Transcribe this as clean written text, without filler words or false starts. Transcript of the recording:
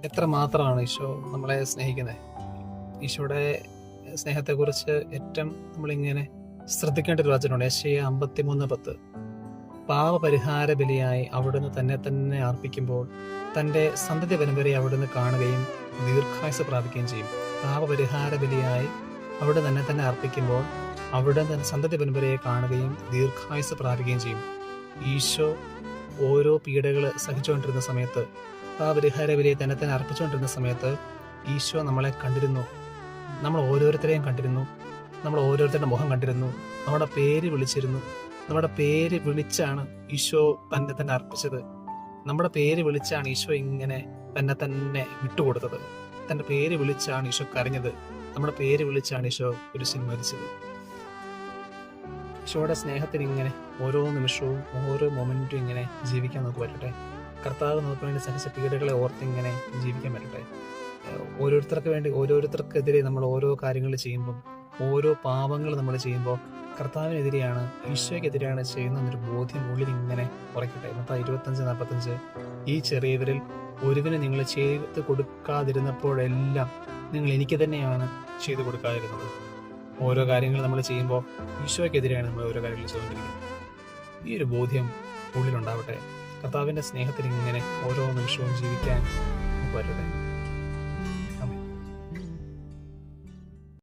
എത്ര മാത്രമാണ് ഈശോ നമ്മളെ സ്നേഹിക്കുന്നത്. ഈശോയുടെ സ്നേഹത്തെക്കുറിച്ച് ഏറ്റവും നമ്മളിങ്ങനെ ശ്രദ്ധിക്കേണ്ട ഒരു വചനമുണ്ട്. യെശയ്യാ 53:10. പാപപരിഹാര ബലിയായി അവിടുന്ന് തന്നെ അർപ്പിക്കുമ്പോൾ തൻ്റെ സന്തതി പരമ്പരയെ അവിടുന്ന് കാണുകയും ദീർഘായുസ് പ്രാപിക്കുകയും ചെയ്യും. പാപപരിഹാര ബലിയായി അവിടെ തന്നെ അർപ്പിക്കുമ്പോൾ അവിടെ സന്തതി പരമ്പരയെ കാണുകയും ദീർഘായുസ് പ്രാപിക്കുകയും ചെയ്യും. ഈശോ ഓരോ പീഡകൾ സഹിച്ചുകൊണ്ടിരുന്ന സമയത്ത്, പാപപരിഹാര ബലിയെ തന്നെ അർപ്പിച്ചുകൊണ്ടിരുന്ന സമയത്ത് ഈശോ നമ്മളെ കണ്ടിരുന്നു. നമ്മൾ ഓരോരുത്തരെയും കണ്ടിരുന്നു. നമ്മൾ ഓരോരുത്തരുടെ മുഖം കണ്ടിരുന്നു. നമ്മുടെ പേര് വിളിച്ചിരുന്നു. നമ്മുടെ പേര് വിളിച്ചാണ് ഈശോ തന്നെ അർപ്പിച്ചത്. നമ്മുടെ പേര് വിളിച്ചാണ് ഈശോ ഇങ്ങനെ തന്നെ വിട്ടുകൊടുത്തത്. തൻ്റെ പേര് വിളിച്ചാണ് ഈശോ കരഞ്ഞത്. നമ്മുടെ പേര് വിളിച്ചാണ് ഈശോ കുരിശിൽ മരിച്ചത്. ഈശോയുടെ സ്നേഹത്തിന് ഇങ്ങനെ ഓരോ നിമിഷവും ഓരോ മൊമെന്റും ഇങ്ങനെ ജീവിക്കാൻ നമുക്ക് പറ്റട്ടെ. കർത്താവ് നമുക്ക് വേണ്ടി സഹിച്ച പീഡകളെ ഓർത്തിങ്ങനെ ജീവിക്കാൻ പറ്റട്ടെ. ഓരോരുത്തർക്കെതിരെ നമ്മൾ ഓരോ കാര്യങ്ങൾ ചെയ്യുമ്പം, ഓരോ പാപങ്ങൾ നമ്മൾ ചെയ്യുമ്പോൾ കർത്താവിനെതിരെയാണ്, ഈശോയ്ക്കെതിരെയാണ് ചെയ്യുന്നൊരു ബോധ്യം ഉള്ളിൽ ഇങ്ങനെ ഉറയ്ക്കട്ടെ. മത്തായി 25:45. ഈ ചെറിയവരിൽ ഒരുവിന് നിങ്ങൾ ചെയ്ത് കൊടുക്കാതിരുന്നപ്പോഴെല്ലാം നിങ്ങൾ എനിക്ക് തന്നെയാണ് ചെയ്തു കൊടുക്കാതിരുന്നത്. ഓരോ കാര്യങ്ങൾ നമ്മൾ ചെയ്യുമ്പോൾ ഈശോയ്ക്കെതിരെയാണ് നമ്മൾ ഓരോ കാര്യങ്ങൾ ചെയ്തുകൊണ്ടിരിക്കുന്നത്. ഈ ഒരു ബോധ്യം ഉള്ളിലുണ്ടാവട്ടെ. കർത്താവിൻ്റെ സ്നേഹത്തിൽ ഇങ്ങനെ ഓരോ നിമിഷവും ജീവിക്കാൻ നമുക്ക് പറ്റട്ടെ.